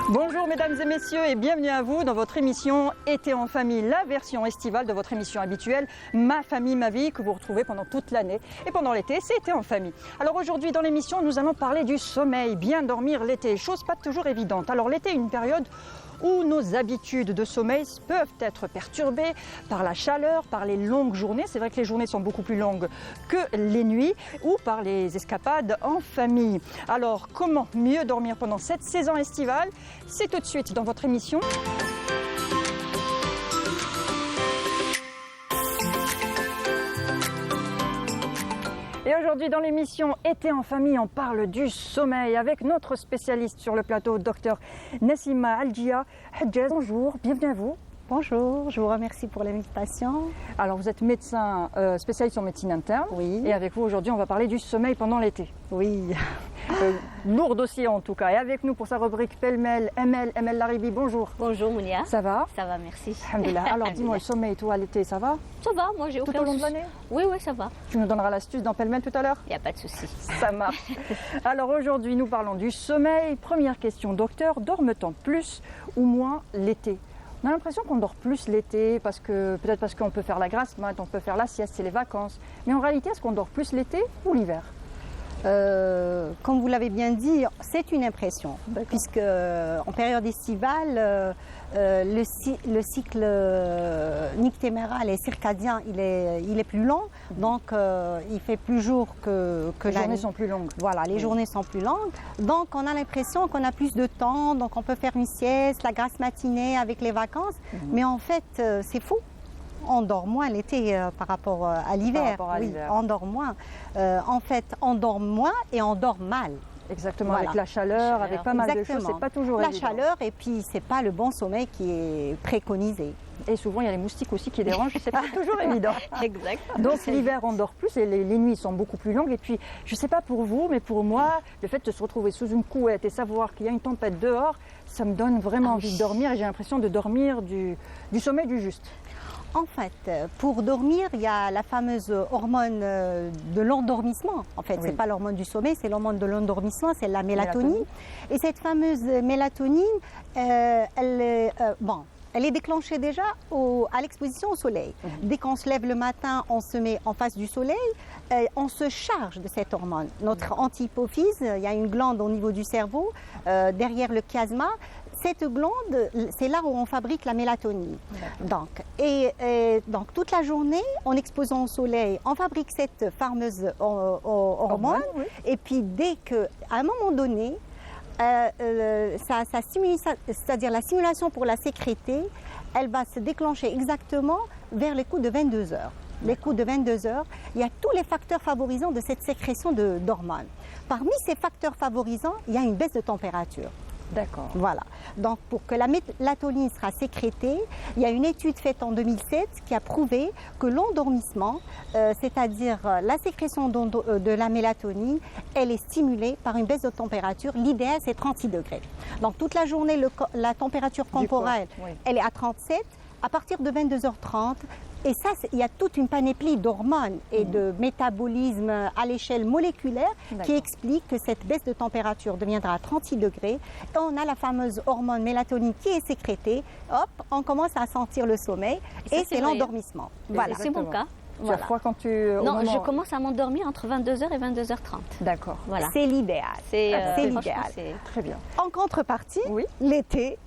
Bonjour mesdames et messieurs et bienvenue à vous dans votre émission Été en famille, la version estivale de votre émission habituelle Ma famille, ma vie, que vous retrouvez pendant toute l'année. Et pendant l'été, c'est Été en famille. Alors aujourd'hui dans l'émission, nous allons parler du sommeil, bien dormir l'été, chose pas toujours évidente. Alors l'été est une période où nos habitudes de sommeil peuvent être perturbées par la chaleur, par les longues journées. C'est vrai que les journées sont beaucoup plus longues que les nuits, ou par les escapades en famille. Alors, comment mieux dormir pendant cette saison estivale? C'est tout de suite dans votre émission. Et aujourd'hui dans l'émission Été en famille, on parle du sommeil avec notre spécialiste sur le plateau, Dr Nassima Algia Hadjaz. Bonjour, bienvenue à vous. Bonjour, je vous remercie pour l'invitation. Alors vous êtes médecin spécialiste en médecine interne. Oui. Et avec vous aujourd'hui on va parler du sommeil pendant l'été. Oui. Lourd dossier en tout cas. Et avec nous pour sa rubrique pêle-mêle, Emel Laribi, bonjour. Bonjour Mounia. Ça va? Ça va, merci. Alhamdoulilah. Alors dis-moi, le sommeil, toi, l'été, ça va? Ça va, moi j'ai aucun Tout au long de souci. l'année? Oui, ça va. Tu nous donneras l'astuce dans pêle-mêle tout à l'heure? Il n'y a pas de souci. Ça marche. Alors aujourd'hui, nous parlons du sommeil. Première question, docteur, dorme-t-on plus ou moins l'été? On a l'impression qu'on dort plus l'été, peut-être parce qu'on peut faire la grasse mat, on peut faire la sieste, c'est les vacances. Mais en réalité, est-ce qu'on dort plus l'été ou l'hiver? Comme vous l'avez bien dit, c'est une impression, puisque en période estivale, le cycle nictéméral et circadien, il est plus long, donc il fait plus jour que Les la journées nuit. sont plus longues. Voilà, les journées sont plus longues, donc on a l'impression qu'on a plus de temps, donc on peut faire une sieste, la grasse matinée avec les vacances, mais en fait c'est faux. On dort moins l'été par rapport à l'hiver. Par rapport à Oui, l'hiver. on dort moins. En fait, on dort moins et on dort mal. Exactement, Voilà. avec la chaleur, avec pas mal de choses, c'est pas toujours La évident. chaleur et puis c'est pas le bon sommeil qui est préconisé. Et souvent, il y a les moustiques aussi qui dérangent, c'est pas toujours évident. Exact. Donc l'hiver, on dort plus et les nuits sont beaucoup plus longues. Et puis, je sais pas pour vous, mais pour moi, le fait de se retrouver sous une couette et savoir qu'il y a une tempête dehors, ça me donne vraiment envie de dormir et j'ai l'impression de dormir du sommeil du juste. En fait, pour dormir, il y a la fameuse hormone de l'endormissement. En fait, Oui. c'est pas l'hormone du sommeil, c'est l'hormone de l'endormissement, c'est la mélatonine. Mélatonine. Et cette fameuse mélatonine, elle est déclenchée déjà à l'exposition au soleil. Dès qu'on se lève le matin, on se met en face du soleil, on se charge de cette hormone. Notre anti-hypophyse, il y a une glande au niveau du cerveau, derrière le chiasma. Cette glande, c'est là où on fabrique la mélatonine. Donc toute la journée, en exposant au soleil, on fabrique cette fameuse hormone. Oui. Et puis dès qu'à un moment donné, c'est-à-dire la stimulation pour la sécréter, elle va se déclencher exactement vers les coups de 22 heures. Les coups de 22 heures, il y a tous les facteurs favorisants de cette sécrétion d'hormones. Parmi ces facteurs favorisants, il y a une baisse de température. D'accord. Voilà. Donc, pour que la mélatonine sera sécrétée, il y a une étude faite en 2007 qui a prouvé que l'endormissement, c'est-à-dire la sécrétion de la mélatonine, elle est stimulée par une baisse de température. L'idéal, c'est 36 degrés. Donc, toute la journée, la température corporelle, oui. elle est à 37. À partir de 22h30, et ça, il y a toute une panoplie d'hormones et de métabolisme à l'échelle moléculaire qui D'accord. explique que cette baisse de température deviendra à 36 degrés. Et on a la fameuse hormone mélatonine qui est sécrétée. Hop, on commence à sentir le sommeil ça, et c'est c'est vrai. l'endormissement. Voilà. C'est mon cas. Tu as froid quand tu... au Non, moment- je commence à m'endormir entre 22h et 22h30. D'accord. Voilà. C'est l'idéal. C'est franchement, l'idéal. Très bien. En contrepartie, Oui. l'été,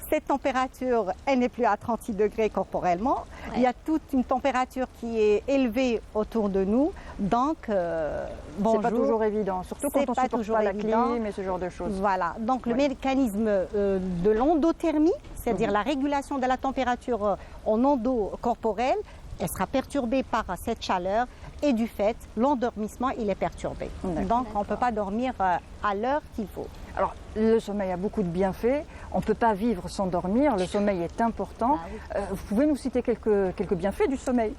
cette température, elle n'est plus à 36 degrés corporellement. Ouais. Il y a toute une température qui est élevée autour de nous. Donc, C'est pas toujours évident, surtout quand C'est on pas supporte toujours pas la évident. clim et ce genre de choses. Voilà, donc le Oui. mécanisme de l'endothermie, c'est-à-dire la régulation de la température en endo corporelle, elle sera perturbée par cette chaleur et du fait, l'endormissement, il est perturbé. D'accord. Donc, on ne peut pas dormir à l'heure qu'il faut. Alors, le sommeil a beaucoup de bienfaits. On ne peut pas vivre sans dormir. Le sommeil est important. Bah Vous pouvez nous citer quelques bienfaits du sommeil?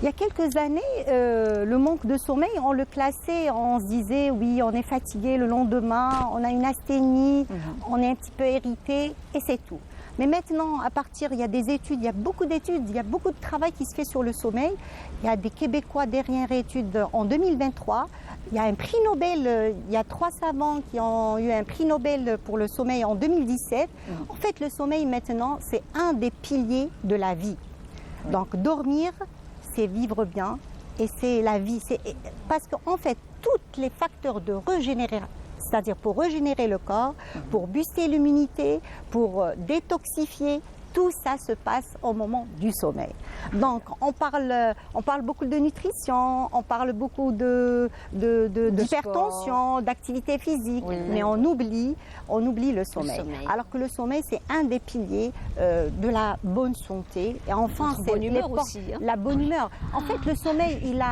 Il y a quelques années, le manque de sommeil, on le classait, on se disait oui, on est fatigué le lendemain, on a une asthénie, on est un petit peu irrité et c'est tout. Mais maintenant, à partir, il y a des études, il y a beaucoup d'études, il y a beaucoup de travail qui se fait sur le sommeil. Il y a des Québécois dernière étude en 2023. Il y a un prix Nobel, il y a 3 savants qui ont eu un prix Nobel pour le sommeil en 2017. En fait, le sommeil maintenant, c'est un des piliers de la vie. Donc dormir, c'est vivre bien et c'est la vie. Parce qu'en fait, tous les facteurs de régénération, c'est-à-dire pour régénérer le corps, pour booster l'immunité, pour détoxifier, tout ça se passe au moment du sommeil. Donc on parle beaucoup de nutrition, on parle beaucoup d'hypertension, d'activité physique, mais on oublie le sommeil. Alors que le sommeil, c'est un des piliers de la bonne santé. Et enfin, c'est la bonne humeur. En fait, le sommeil, il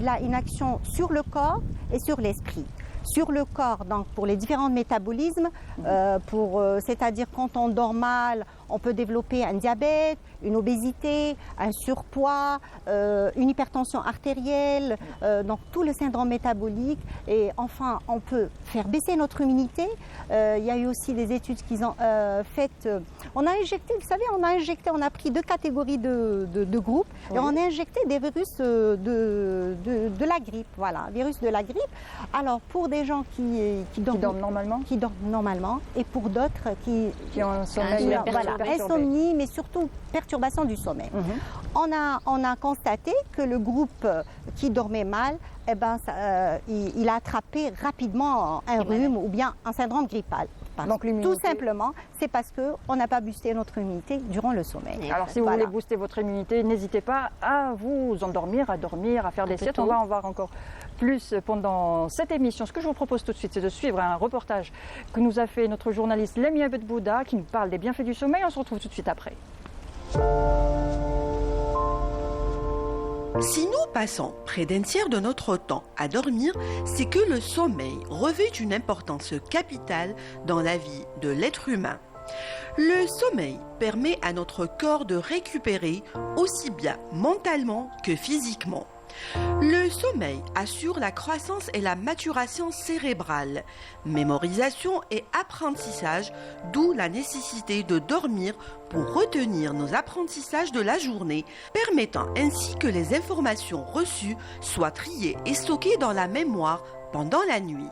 a une action sur le corps et sur l'esprit. Sur le corps, donc pour les différents métabolismes, c'est-à-dire quand on dort mal, on peut développer un diabète, une obésité, un surpoids, une hypertension artérielle, donc tout le syndrome métabolique. Et enfin, on peut faire baisser notre immunité. Il y a eu aussi des études qu'ils ont faites. On a injecté, vous savez, on a pris 2 catégories de groupes et on a injecté des virus de la grippe, voilà, virus de la grippe. Alors pour des gens qui dorment normalement et pour d'autres qui ont un sommeil, insomnie, mais surtout perturbation du sommeil. On a constaté que le groupe qui dormait mal, il a attrapé rapidement un rhume ou bien un syndrome grippal. Donc, tout simplement, c'est parce qu'on n'a pas boosté notre immunité durant le sommeil. Alors si vous voulez booster votre immunité, n'hésitez pas à vous endormir, à dormir, à faire des siestes. On va en voir encore plus pendant cette émission. Ce que je vous propose tout de suite, c'est de suivre un reportage que nous a fait notre journaliste Lamia Bedbouda qui nous parle des bienfaits du sommeil. On se retrouve tout de suite après. Si nous passons près d'un tiers de notre temps à dormir, c'est que le sommeil revêt une importance capitale dans la vie de l'être humain. Le sommeil permet à notre corps de récupérer aussi bien mentalement que physiquement. Le sommeil assure la croissance et la maturation cérébrale, mémorisation et apprentissage, d'où la nécessité de dormir pour retenir nos apprentissages de la journée, permettant ainsi que les informations reçues soient triées et stockées dans la mémoire pendant la nuit.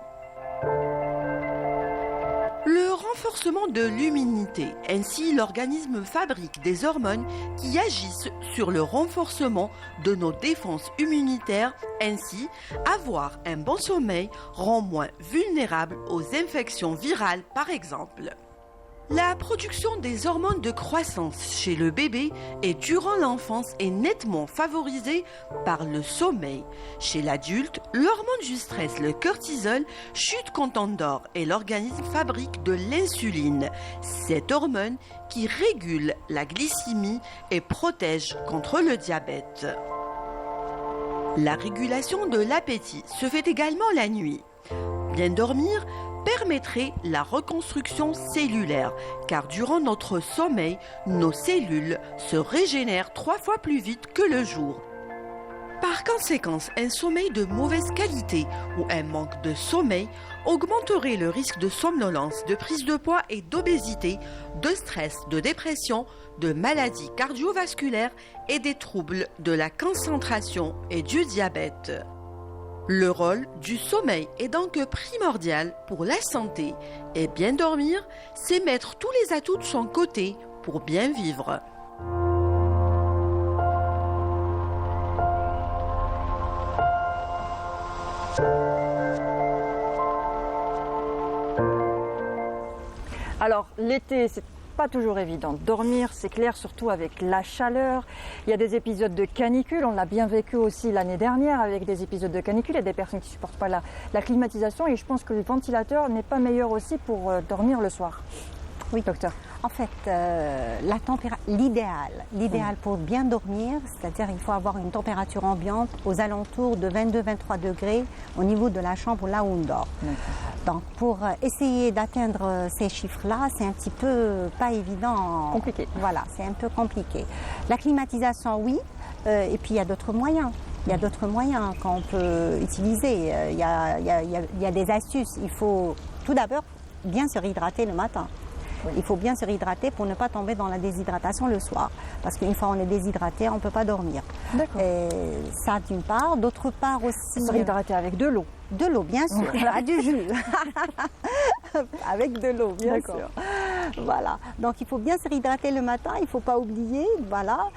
Le renforcement de l'immunité. Ainsi, l'organisme fabrique des hormones qui agissent sur le renforcement de nos défenses immunitaires. Ainsi, avoir un bon sommeil rend moins vulnérable aux infections virales, par exemple. La production des hormones de croissance chez le bébé et durant l'enfance est nettement favorisée par le sommeil. Chez l'adulte, l'hormone du stress, le cortisol, chute quand on dort et l'organisme fabrique de l'insuline. Cette hormone qui régule la glycémie et protège contre le diabète. La régulation de l'appétit se fait également la nuit. Bien dormir permettrait la reconstruction cellulaire, car durant notre sommeil, nos cellules se régénèrent 3 fois plus vite que le jour. Par conséquent, un sommeil de mauvaise qualité ou un manque de sommeil augmenterait le risque de somnolence, de prise de poids et d'obésité, de stress, de dépression, de maladies cardiovasculaires et des troubles de la concentration et du diabète. Le rôle du sommeil est donc primordial pour la santé et bien dormir, c'est mettre tous les atouts de son côté pour bien vivre. Alors l'été, c'est pas toujours évident. Dormir, c'est clair, surtout avec la chaleur. Il y a des épisodes de canicule. On l'a bien vécu aussi l'année dernière avec des épisodes de canicule. Il y a des personnes qui ne supportent pas la climatisation et je pense que le ventilateur n'est pas meilleur aussi pour dormir le soir. Oui, docteur. En fait, l'idéal pour bien dormir, c'est-à-dire il faut avoir une température ambiante aux alentours de 22-23 degrés au niveau de la chambre là où on dort. Donc pour essayer d'atteindre ces chiffres-là, c'est un petit peu pas évident. Compliqué. Voilà, c'est un peu compliqué. La climatisation, oui, et puis il y a d'autres moyens. Il y a d'autres moyens qu'on peut utiliser. Il y a des astuces. Il faut tout d'abord bien se réhydrater le matin. Oui. Il faut bien se réhydrater pour ne pas tomber dans la déshydratation le soir. Parce qu'une fois on est déshydraté, on ne peut pas dormir. D'accord. Et ça d'une part. D'autre part aussi, Se réhydrater avec de l'eau. de l'eau, bien sûr, pas du jus. Avec de l'eau, bien D'accord. sûr. Voilà. Donc il faut bien se réhydrater le matin, il ne faut pas oublier, voilà,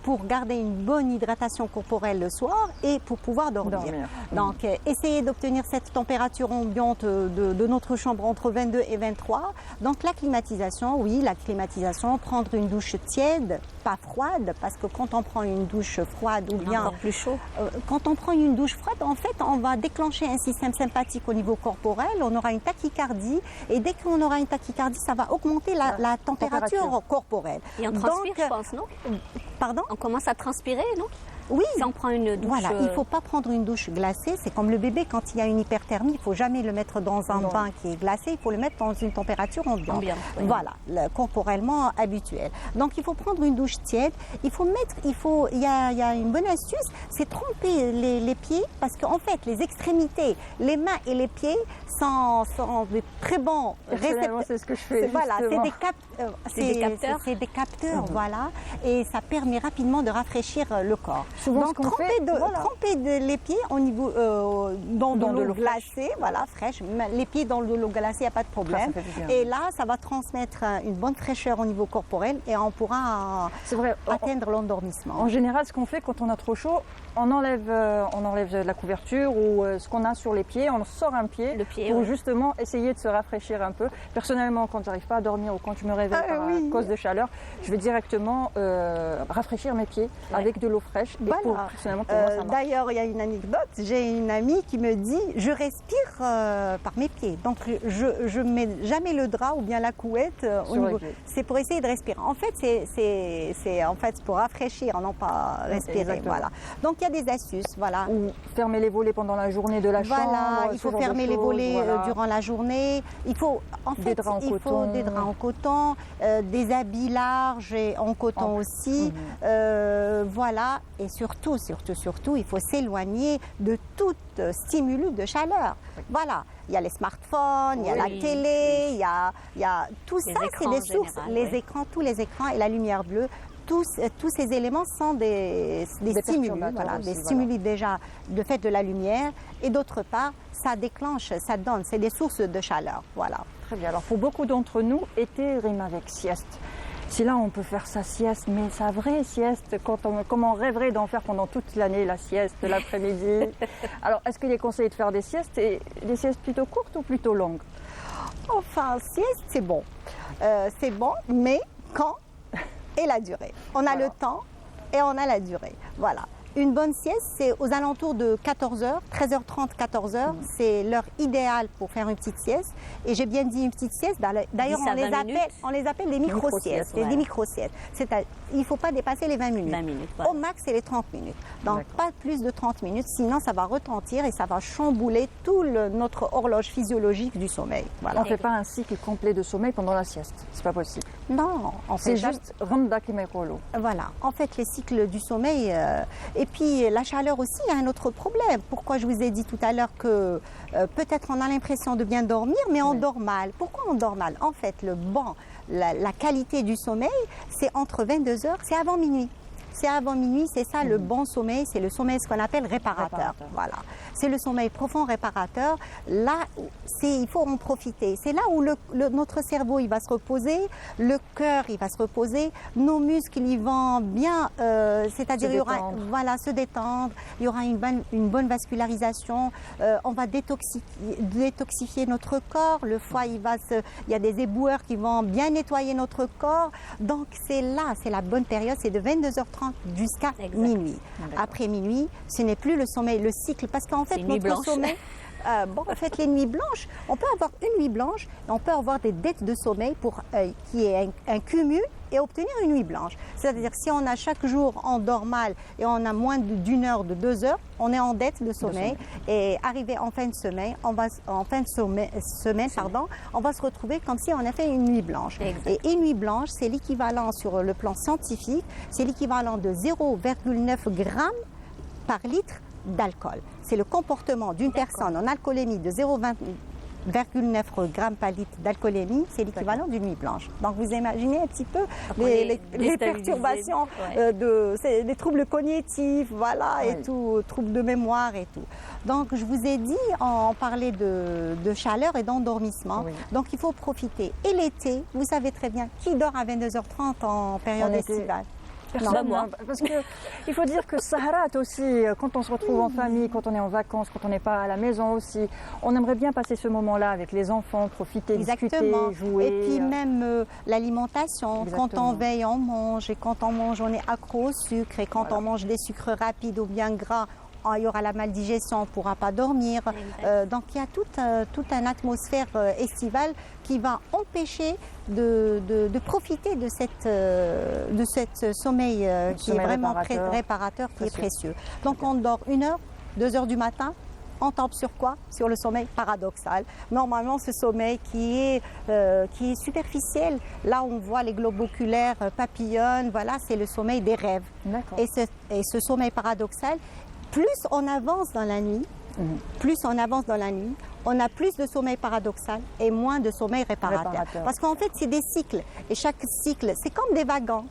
pour garder une bonne hydratation corporelle le soir et pour pouvoir dormir. Donc essayez d'obtenir cette température ambiante de notre chambre entre 22 et 23. Donc la climatisation, oui, la climatisation, prendre une douche tiède, pas froide, parce que quand on prend une douche froide ou bien Encore plus chaud. quand on prend une douche froide, en fait, on va déclencher un système sympathique au niveau corporel, on aura une tachycardie et dès qu'on aura une tachycardie, ça va augmenter la température corporelle. Et on transpire, Donc, je pense, non? Pardon? On commence à transpirer, non? Oui. Si on prend une douche... Voilà, il ne faut pas prendre une douche glacée. C'est comme le bébé, quand il y a une hyperthermie, il ne faut jamais le mettre dans un Non. bain qui est glacé, il faut le mettre dans une température ambiante. Ambiante, oui. Voilà, corporellement habituel. Donc il faut prendre une douche tiède. Il y a une bonne astuce, c'est tremper les pieds, parce qu'en fait, les extrémités, les mains et les pieds sont des très bons Personnellement, c'est ce que je fais. Voilà, c'est justement. des capteurs. C'est des capteurs, voilà, et ça permet rapidement de rafraîchir le corps. Souvent, Donc ce qu'on fait, voilà. tremper les pieds au niveau, dans de l'eau glacée, voilà, fraîche. Mais les pieds dans de l'eau glacée, il n'y a pas de problème. Ça fait du bien. Et là, ça va transmettre une bonne fraîcheur au niveau corporel et on pourra C'est vrai. atteindre l'endormissement. En général, ce qu'on fait quand on a trop chaud, on enlève la couverture ou ce qu'on a sur les pieds, on sort un pied, Le pied, pour ouais. justement essayer de se rafraîchir un peu. Personnellement, quand j'arrive pas à dormir ou quand je me réveille à cause de chaleur, je vais directement rafraîchir mes pieds avec de l'eau fraîche. Et Voilà. personnellement, pour moi, ça marche. D'ailleurs, il y a une anecdote. J'ai une amie qui me dit je respire par mes pieds. Donc, je ne mets jamais le drap ou bien la couette au Sur les niveau. pieds. C'est pour essayer de respirer. En fait, c'est en fait pour rafraîchir, non pas respirer. Exactement. Voilà. Donc, il y a des astuces. Voilà. Ou fermer les volets pendant la journée de la chambre. Voilà, il ce faut genre de fermer les choses, volets voilà. durant la journée. Il faut, en Des fait, draps en il faut coton. des draps en coton, des habits larges et en coton aussi. Voilà, et surtout, il faut s'éloigner de toute stimulus de chaleur. Voilà, il y a les smartphones, il y a la Oui, télé, il y a tout Les ça, c'est écrans des en sources, général, les oui. écrans, tous les écrans et la lumière bleue. Tous ces éléments sont des stimuli, perturbateurs voilà, aussi, des voilà. stimuli déjà de fait de la lumière et d'autre part, ça déclenche, ça donne, c'est des sources de chaleur, voilà. Très bien. Alors pour beaucoup d'entre nous, été rime avec sieste. Si là on peut faire sa sieste, mais sa vraie sieste, comme on rêverait d'en faire pendant toute l'année, la sieste de l'après-midi. Alors est-ce qu'il est conseillé de faire des siestes, et des siestes plutôt courtes ou plutôt longues? Enfin, sieste, c'est bon, mais quand et la durée. On a Voilà. le temps et on a la durée, voilà. Une bonne sieste, c'est aux alentours de 14h, 13h30, 14h. C'est l'heure idéale pour faire une petite sieste. Et j'ai bien dit une petite sieste. D'ailleurs, 10 à 20 minutes. on les appelle des micro-siestes. Voilà. Des micro-siestes. Il ne faut pas dépasser les 20 minutes. 20 minutes, voilà. Au max, c'est les 30 minutes. Donc, D'accord. pas plus de 30 minutes, sinon ça va retentir et ça va chambouler notre horloge physiologique du sommeil. Voilà. On ne fait pas un cycle complet de sommeil pendant la sieste. C'est pas possible. Non, on C'est fait jamais- juste randa qui m'écolo. Voilà, en fait, les cycles du sommeil, et puis la chaleur aussi, il y a un autre problème. Pourquoi je vous ai dit tout à l'heure que peut-être on a l'impression de bien dormir, mais on Oui. dort mal. Pourquoi on dort mal? En fait, la qualité du sommeil, c'est entre 22 heures, c'est avant minuit. C'est avant minuit, c'est ça le bon sommeil, c'est le sommeil ce qu'on appelle réparateur. Voilà, c'est le sommeil profond réparateur. Là, il faut en profiter. C'est là où notre cerveau il va se reposer, le cœur il va se reposer, nos muscles ils vont bien, c'est-à-dire il y aura, voilà, se détendre. Il y aura une bonne vascularisation. On va détoxifier notre corps. Le foie il y a des éboueurs qui vont bien nettoyer notre corps. Donc c'est la bonne période, c'est de 22h30 jusqu'à Exact. minuit. Après minuit, ce n'est plus le sommeil, le cycle, parce qu'en fait, C'est une nuit notre blanche. sommeil, en fait, les nuits blanches, on peut avoir une nuit blanche, et on peut avoir des dettes de sommeil qui est un cumul et obtenir une nuit blanche. C'est-à-dire si on a chaque jour, on dort mal et on a moins d'une heure, de 2 heures, on est en dette de sommeil. Et arrivé en fin de semaine, on va se retrouver comme si on a fait une nuit blanche. Exact. Et une nuit blanche, c'est l'équivalent sur le plan scientifique, c'est l'équivalent de 0,9 grammes par litre d'alcool. C'est le comportement d'une personne en alcoolémie de 0,9 0,9 grammes par litre d'alcoolémie, c'est l'équivalent d'une nuit blanche. Donc vous imaginez un petit peu les perturbations, des troubles cognitifs, voilà, et tout, troubles de mémoire et tout. Donc je vous ai dit, on parlait de chaleur et d'endormissement, donc il faut profiter. Et l'été, vous savez très bien, qui dort à 22h30 en période estivale? Personne, moi. Parce qu'il faut dire que Saharat aussi, quand on se retrouve en famille, quand on est en vacances, quand on n'est pas à la maison aussi, on aimerait bien passer ce moment-là avec les enfants, profiter, discuter, jouer. Et puis même l'alimentation, quand on veille, on mange, et quand on mange, on est accro au sucre, et quand on mange des sucres rapides ou bien gras, il y aura la maldigestion, on ne pourra pas dormir. Donc il y a toute une atmosphère estivale qui va empêcher de profiter de cette sommeil qui est vraiment réparateur, qui est précieux. Donc on dort 1 heure, 2 heures du matin. On tombe sur quoi? Sur le sommeil paradoxal. Normalement, ce sommeil qui est superficiel, là on voit les globes oculaires papillonnent, voilà, c'est le sommeil des rêves. Et ce sommeil paradoxal, plus on avance dans la nuit, on a plus de sommeil paradoxal et moins de sommeil réparateur. Parce qu'en fait, c'est des cycles. Et chaque cycle, c'est comme des wagons.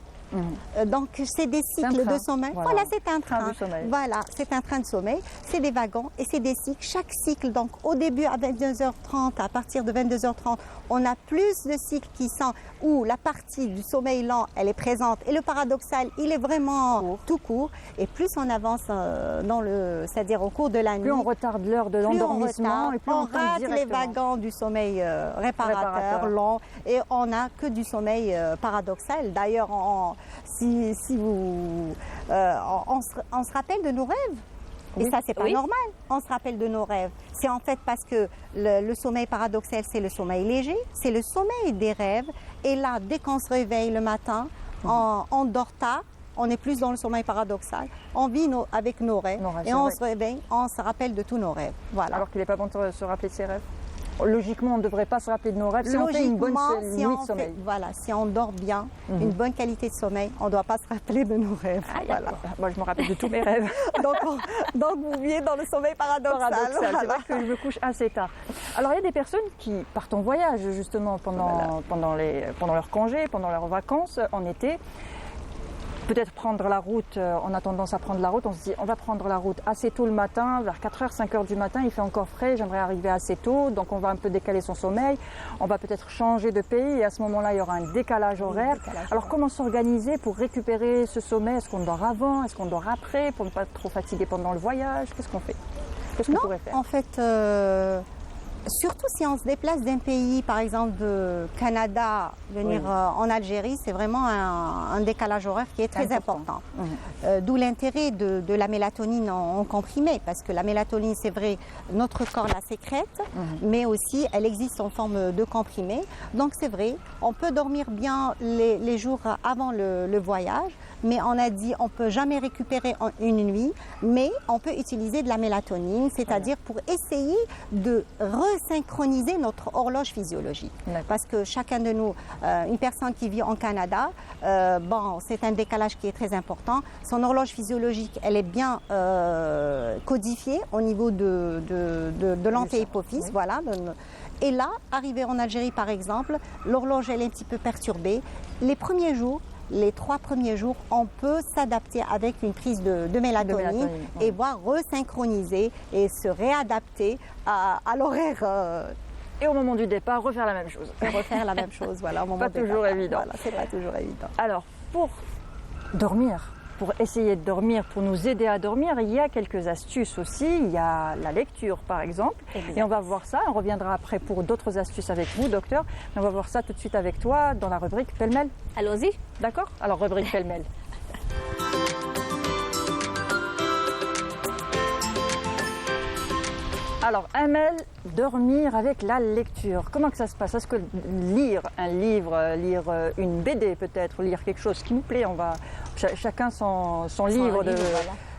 Donc, c'est des cycles de sommeil. Voilà, c'est un train. Voilà, c'est un train de sommeil. C'est des wagons et c'est des cycles. Chaque cycle, donc au début à 22h30, à partir de 22h30, on a plus de cycles qui sont où la partie du sommeil lent, elle est présente et le paradoxal, il est vraiment tout court. Et plus on avance c'est-à-dire au cours de la nuit, plus on retarde l'heure de l'endormissement et plus on rate les wagons du sommeil réparateur long et on n'a que du sommeil paradoxal. D'ailleurs, on se rappelle de nos rêves. Et ça, c'est pas normal. On se rappelle de nos rêves. C'est en fait parce que le sommeil paradoxal, c'est le sommeil léger, c'est le sommeil des rêves. Et là, dès qu'on se réveille le matin, on dort tard, on est plus dans le sommeil paradoxal, on vit avec nos rêves et on se réveille, on se rappelle de tous nos rêves. Voilà. Alors qu'il n'est pas bon de se rappeler de ses rêves. Logiquement, on ne devrait pas se rappeler de nos rêves si on fait une bonne nuit de sommeil. Voilà, si on dort bien, une bonne qualité de sommeil, on ne doit pas se rappeler de nos rêves. Voilà. Moi, je me rappelle de tous mes rêves. donc, vous vivez dans le sommeil paradoxal. C'est vrai que je me couche assez tard. Alors, il y a des personnes qui partent en voyage, justement, pendant leurs congés, pendant leurs vacances, en été. Peut-être prendre la route, on a tendance à prendre la route, on se dit on va prendre la route assez tôt le matin, vers 4h, 5h du matin, il fait encore frais, j'aimerais arriver assez tôt, donc on va un peu décaler son sommeil, on va peut-être changer de pays et à ce moment-là il y aura un décalage horaire. Alors comment s'organiser pour récupérer ce sommeil? Est-ce qu'on dort avant? Est-ce qu'on dort après pour ne pas être trop fatigué pendant le voyage? Qu'est-ce qu'on fait? Qu'est-ce qu'on pourrait faire? En fait, surtout si on se déplace d'un pays, par exemple de Canada, venir en Algérie, c'est vraiment un décalage horaire qui est très important. D'où l'intérêt de la mélatonine en comprimé, parce que la mélatonine, c'est vrai, notre corps la sécrète, mais aussi elle existe en forme de comprimé. Donc c'est vrai, on peut dormir bien les jours avant le voyage, mais on a dit on ne peut jamais récupérer en une nuit, mais on peut utiliser de la mélatonine, c'est-à-dire pour essayer de resynchroniser notre horloge physiologique. Parce que chacun de nous, une personne qui vit en Canada, c'est un décalage qui est très important. Son horloge physiologique, elle est bien codifiée au niveau de l'antéhypophyse, voilà. Et là, arrivé en Algérie par exemple, l'horloge elle est un petit peu perturbée. Les 3 premiers jours, on peut s'adapter avec une prise de mélatonine et voir resynchroniser et se réadapter à l'horaire. Et au moment du départ, refaire la même chose. Refaire la même chose, voilà. Au moment pas toujours évident. Voilà, c'est pas toujours évident. Alors, pour dormir, pour essayer de dormir, pour nous aider à dormir, il y a quelques astuces aussi. Il y a la lecture, par exemple. Et on va voir ça. On reviendra après pour d'autres astuces avec vous, docteur. Mais on va voir ça tout de suite avec toi dans la rubrique Pêle-mêle. Allons-y. D'accord? Alors, rubrique Pêle-mêle. Alors, Amel, dormir avec la lecture. Comment que ça se passe? Est-ce que lire un livre, lire une BD peut-être, lire quelque chose qui nous plaît, on va chacun son livre de...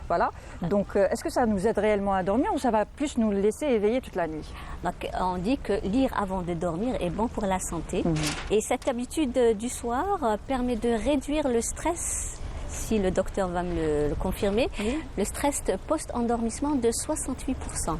Voilà. Donc, est-ce que ça nous aide réellement à dormir ou ça va plus nous laisser éveiller toute la nuit? Donc, on dit que lire avant de dormir est bon pour la santé. Et cette habitude du soir permet de réduire le stress, si le docteur va me le confirmer, le stress post-endormissement de 68%.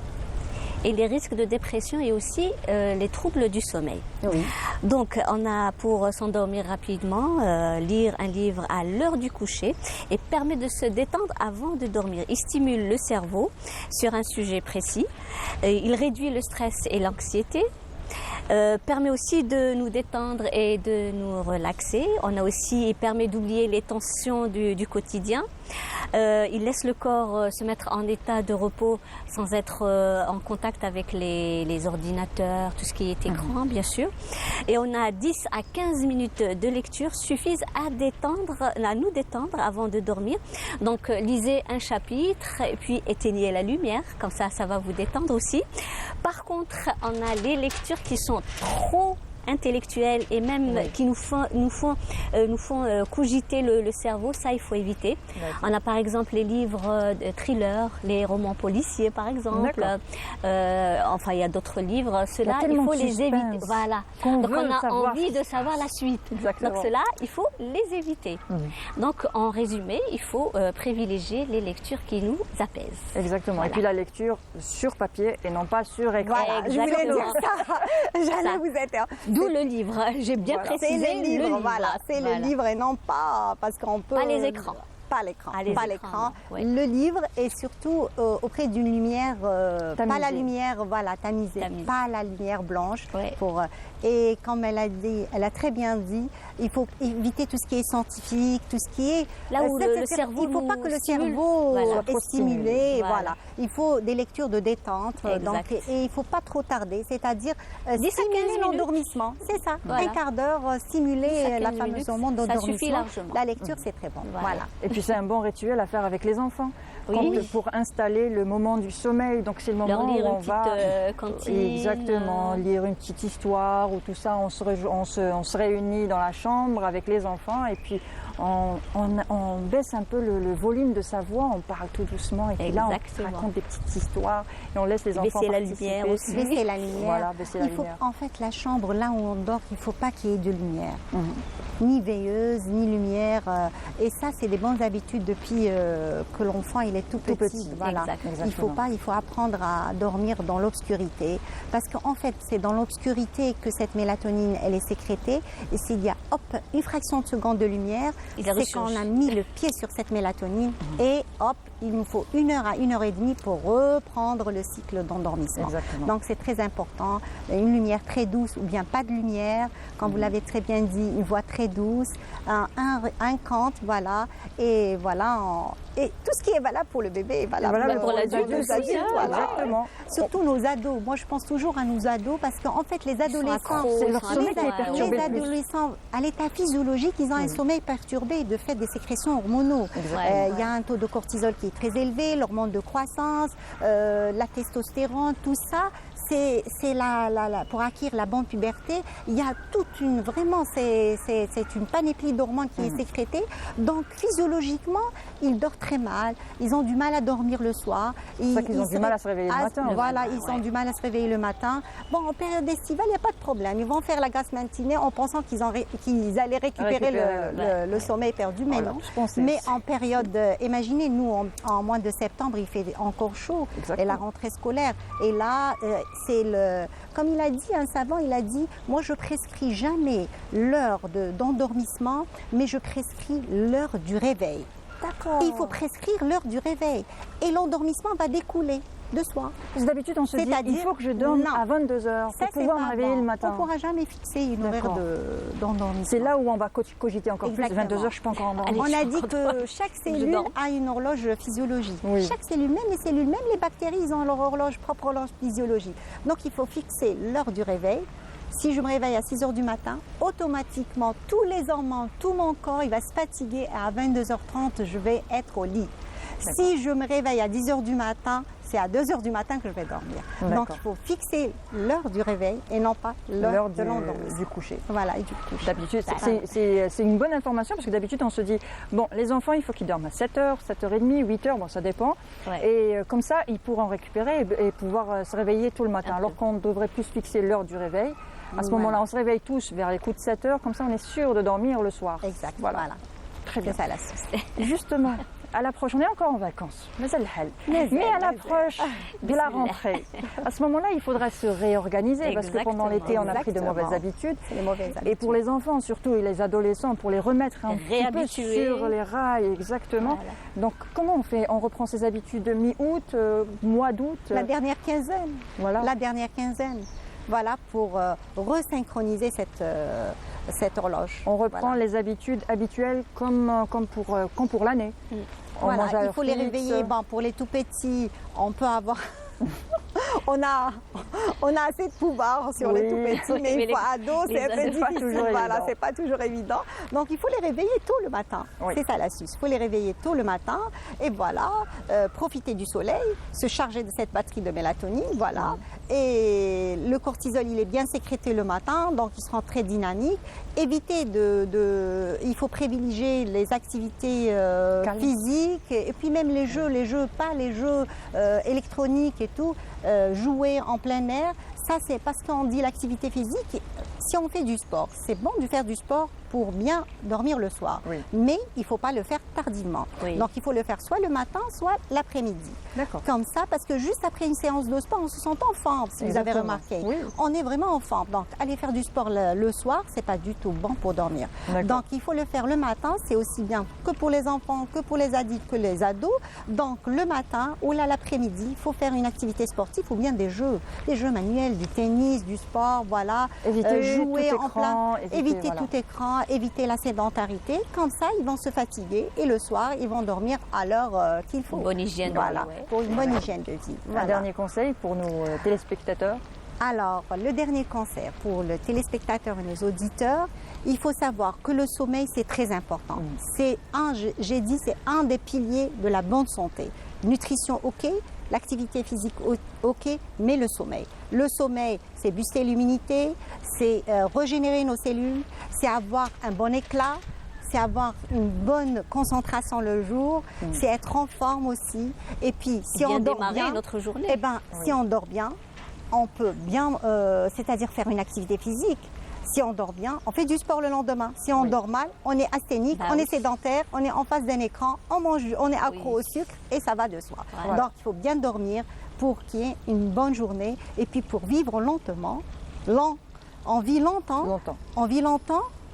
et les risques de dépression et aussi les troubles du sommeil. Oui. Donc, on a pour s'endormir rapidement, lire un livre à l'heure du coucher et permet de se détendre avant de dormir. Il stimule le cerveau sur un sujet précis, il réduit le stress et l'anxiété. Permet aussi de nous détendre et de nous relaxer. Il permet d'oublier les tensions du quotidien. Il laisse le corps se mettre en état de repos sans être en contact avec les ordinateurs, tout ce qui est écran, bien sûr. Et on a 10 à 15 minutes de lecture suffisent à nous détendre avant de dormir. Donc, lisez un chapitre et puis éteignez la lumière. Comme ça va vous détendre aussi. Par contre, on a les lectures qui sont trop intellectuelles et même qui nous font cogiter le cerveau, ça il faut éviter. On a par exemple les livres de thrillers, les romans policiers par exemple. Enfin il y a d'autres livres, ceux-là il faut les éviter. Voilà. Donc on a envie de savoir la suite. Exactement. Donc ceux-là il faut les éviter. Donc en résumé, il faut privilégier les lectures qui nous apaisent. Exactement. Voilà. Et puis la lecture sur papier et non pas sur écran. Voilà, je voulais dire ça. J'allais vous être. D'où le livre. J'ai bien précisé C'est le livre, voilà. C'est le livre et non pas parce qu'on peut. Pas les écrans. Pas l'écran. Ah, les pas écrans, l'écran. oui. Le livre est surtout auprès d'une lumière, pas la lumière tamisée, pas la lumière blanche. Oui. Et comme elle a très bien dit, il faut éviter tout ce qui est scientifique, tout ce qui est là où le cerveau. Il ne faut pas que le cerveau est stimulé. Voilà. Il faut des lectures de détente. Donc, et il ne faut pas trop tarder, c'est-à-dire stimuler l'endormissement. C'est ça. Voilà. Un quart d'heure, stimuler la fameuse hormone d'endormissement. Ça suffit largement. La lecture, c'est très bon. Voilà. Et puis c'est un bon rituel à faire avec les enfants. Oui. Pour installer le moment du sommeil. Donc c'est le moment Leur lire où on une va petite cantine. exactement lire une petite histoire ou tout ça. On se réunit dans la chambre avec les enfants et puis on baisse un peu le volume de sa voix. On parle tout doucement et puis là on raconte des petites histoires et on laisse les enfants baisser la participer. lumière aussi. Baisser la lumière. Voilà, baisser la Il faut, lumière. en fait, la chambre, là où on dort, il ne faut pas qu'il y ait de lumière. Ni veilleuse, ni lumière. Et ça, c'est des bonnes habitudes depuis que l'enfant il est tout petit. Voilà. Il faut apprendre à dormir dans l'obscurité. Parce qu'en fait, c'est dans l'obscurité que cette mélatonine, elle est sécrétée. Et s'il y a une fraction de seconde de lumière, c'est quand on a mis le pied sur cette mélatonine et hop, il nous faut 1 heure à 1 heure et demie pour reprendre le cycle d'endormissement. Donc c'est très important. Une lumière très douce ou bien pas de lumière, quand vous l'avez très bien dit, une voix très douce, un cant, voilà. Et voilà, et tout ce qui est valable pour le bébé est valable pour l'adulte aussi. Exactement. Surtout nos ados. Moi, je pense toujours à nos ados parce qu'en fait, les adolescents, c'est leur sommeil qui est perturbé. Les adolescents, à l'état physiologique, ils ont un sommeil perturbé de fait des sécrétions hormonaux. Il y a un taux de cortisol qui est très élevé, l'hormone de croissance, la testostérone, tout ça. C'est pour acquérir la bonne puberté, il y a toute une, vraiment, c'est une panoplie d'hormones qui est sécrétée. Donc, physiologiquement, ils dorment très mal, ils ont du mal à dormir le soir. C'est ça qu'ils ont du mal à se réveiller le matin. Voilà, ils ont du mal à se réveiller le matin. Bon, en période estivale, il n'y a pas de problème. Ils vont faire la grasse matinée en pensant qu'ils allaient récupérer le sommeil perdu, mais non. Mais en période, imaginez, nous, en mois de septembre, il fait encore chaud, et la rentrée scolaire. Et là, comme il a dit, un savant, il a dit, moi je prescris jamais l'heure d'endormissement, mais je prescris l'heure du réveil. D'accord. Il faut prescrire l'heure du réveil et l'endormissement va découler de soi. Parce que d'habitude, on se dit, il faut que je dorme à 22h pour pouvoir me réveiller le matin. On ne pourra jamais fixer une horaire d'endormissement. C'est là où on va cogiter encore plus. 22h, je ne suis pas encore endormie. On a dit que chaque cellule a une horloge physiologique. Oui. Chaque cellule, même les cellules, même les bactéries, ils ont leur propre horloge physiologique. Donc, il faut fixer l'heure du réveil. Si je me réveille à 6 h du matin, automatiquement, tous les hormones, tout mon corps, il va se fatiguer et à 22h30, je vais être au lit. Si je me réveille à 10 h du matin, c'est à 2 h du matin que je vais dormir. Donc, il faut fixer l'heure du réveil et non pas l'heure de l'endormissement. Du coucher. Voilà, et du coucher. D'habitude, c'est une bonne information parce que d'habitude, on se dit, bon, les enfants, il faut qu'ils dorment à 7 h, 7h30, 8 h, bon, ça dépend. Et comme ça, ils pourront récupérer et pouvoir se réveiller tout le matin. Alors qu'on devrait plus fixer l'heure du réveil. À ce moment-là, on se réveille tous vers les coups de 7 h, comme ça on est sûr de dormir le soir. Exact. Voilà. Très bien. C'est ça l'astuce. Justement, à l'approche, on est encore en vacances, mais à l'approche de la rentrée, à ce moment-là, il faudra se réorganiser parce que pendant l'été, on a pris de mauvaises habitudes. Et pour les enfants, surtout, et les adolescents, pour les remettre un petit peu sur les rails, exactement. Voilà. Donc, comment on fait? On reprend ses habitudes de mi-août, mois d'août? La dernière quinzaine. Voilà. La dernière quinzaine. Voilà, pour resynchroniser cette horloge. On reprend Voilà. les habitudes habituelles comme pour l'année. On mange à Voilà, il heure faut les fixe. réveiller. Bon, pour les tout petits, on peut avoir... on a assez de pouvoir sur les Oui. tout petits, Oui, mais mais une fois ados, c'est un peu c'est pas difficile. toujours Voilà, évident. c'est pas toujours évident. Donc il faut les réveiller tôt le matin. Oui. C'est ça l'astuce. Il faut les réveiller tôt le matin et voilà, profiter du soleil, se charger de cette batterie de mélatonine, voilà. Et le cortisol, il est bien sécrété le matin, donc il sera très dynamique. Éviter il faut privilégier les activités Calme. physiques et puis même les jeux, pas les jeux électroniques et tout, jouer en plein air. Ça, c'est parce qu'on dit l'activité physique. Si on fait du sport, c'est bon de faire du sport pour bien dormir le soir. Oui. Mais il ne faut pas le faire tardivement. Oui. Donc il faut le faire soit le matin, soit l'après-midi. D'accord. Comme ça, parce que juste après une séance de sport, on se sent en forme, si vous avez Exactement. remarqué. Oui. On est vraiment en forme. Donc aller faire du sport le soir, c'est pas du tout bon pour dormir. D'accord. Donc il faut le faire le matin, c'est aussi bien que pour les enfants, que pour les adultes, que les ados. Donc le matin ou là l'après-midi, il faut faire une activité sportive ou bien des jeux manuels, du tennis, du sport, voilà. Éviter jouer tout en écran, plein, éviter voilà. tout écran, éviter la sédentarité. Comme ça, ils vont se fatiguer et le soir, ils vont dormir à l'heure qu'il faut. Une bonne hygiène de Voilà, vie, ouais. pour une bonne hygiène de vie. Un Voilà. dernier conseil pour nos téléspectateurs. Alors, le dernier conseil pour le téléspectateur et nos auditeurs, il faut savoir que le sommeil, c'est très important. C'est j'ai dit, c'est un des piliers de la bonne santé. Nutrition, ok. L'activité physique, ok, mais le sommeil. Le sommeil, c'est booster l'immunité, c'est régénérer nos cellules, c'est avoir un bon éclat, c'est avoir une bonne concentration le jour, c'est être en forme aussi. Et puis, si Bien on dort démarrer bien, notre journée. eh ben, si on dort bien, on peut bien, c'est-à-dire faire une activité physique. Si on dort bien, on fait du sport le lendemain. Si on dort mal, on est asthénique, Bah on oui. est sédentaire, on est en face d'un écran, on mange, on est accro Oui. au sucre et ça va de soi. Voilà. Donc il faut bien dormir pour qu'il y ait une bonne journée et puis pour vivre lentement. On vit longtemps,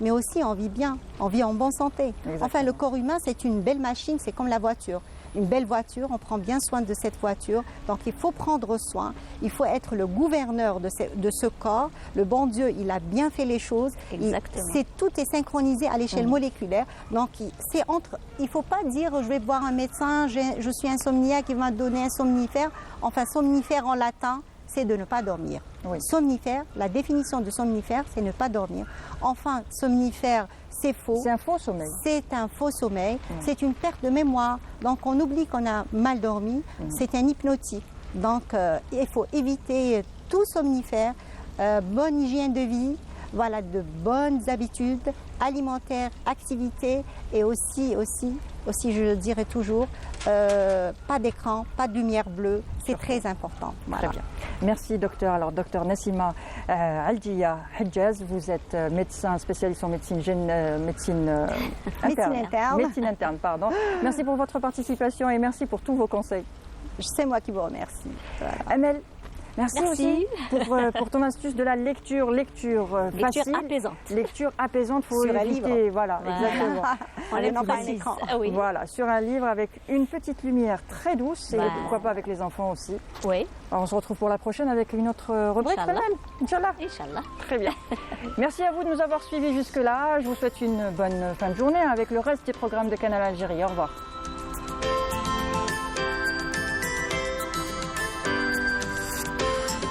mais aussi on vit bien, on vit en bonne santé. Exactement. Enfin, le corps humain, c'est une belle machine, c'est comme la voiture. Une belle voiture, on prend bien soin de cette voiture. Donc il faut prendre soin, il faut être le gouverneur de ce corps. Le bon Dieu, il a bien fait les choses. Exactement. Tout est synchronisé à l'échelle moléculaire. Donc il ne faut pas dire je vais voir un médecin, je suis insomniaque, il va me donner un somnifère. Enfin, somnifère en latin, c'est de ne pas dormir. Oui. Somnifère, la définition de somnifère, c'est ne pas dormir. Enfin, somnifère, c'est faux. C'est un faux sommeil. C'est un faux sommeil, c'est une perte de mémoire. Donc on oublie qu'on a mal dormi, c'est un hypnotique. Donc il faut éviter tout somnifère, bonne hygiène de vie, voilà, de bonnes habitudes alimentaires, activités et aussi je le dirais toujours, pas d'écran, pas de lumière bleue, c'est très important. Voilà. Très bien. Merci docteur. Alors docteur Nassima Aldia Hedjaz, vous êtes médecin spécialiste en médecine interne. Médecine interne, pardon. Merci pour votre participation et merci pour tous vos conseils. C'est moi qui vous remercie. Voilà. Amel, merci Merci. aussi pour ton astuce de la lecture facile. apaisante. Lecture apaisante, faut Sur un éviter, voilà, Voilà. exactement. On Allez, les non, pas un précise. écran. Ah oui. Voilà, sur un livre avec une petite lumière très douce et Bah. pourquoi pas avec les enfants aussi. Oui, Alors, on se retrouve pour la prochaine avec une autre rubrique quand Inch'Allah. même. Inch'Allah. Inch'Allah. Très bien. Merci à vous de nous avoir suivis jusque-là. Je vous souhaite une bonne fin de journée avec le reste des programmes de Canal Algérie. Au revoir.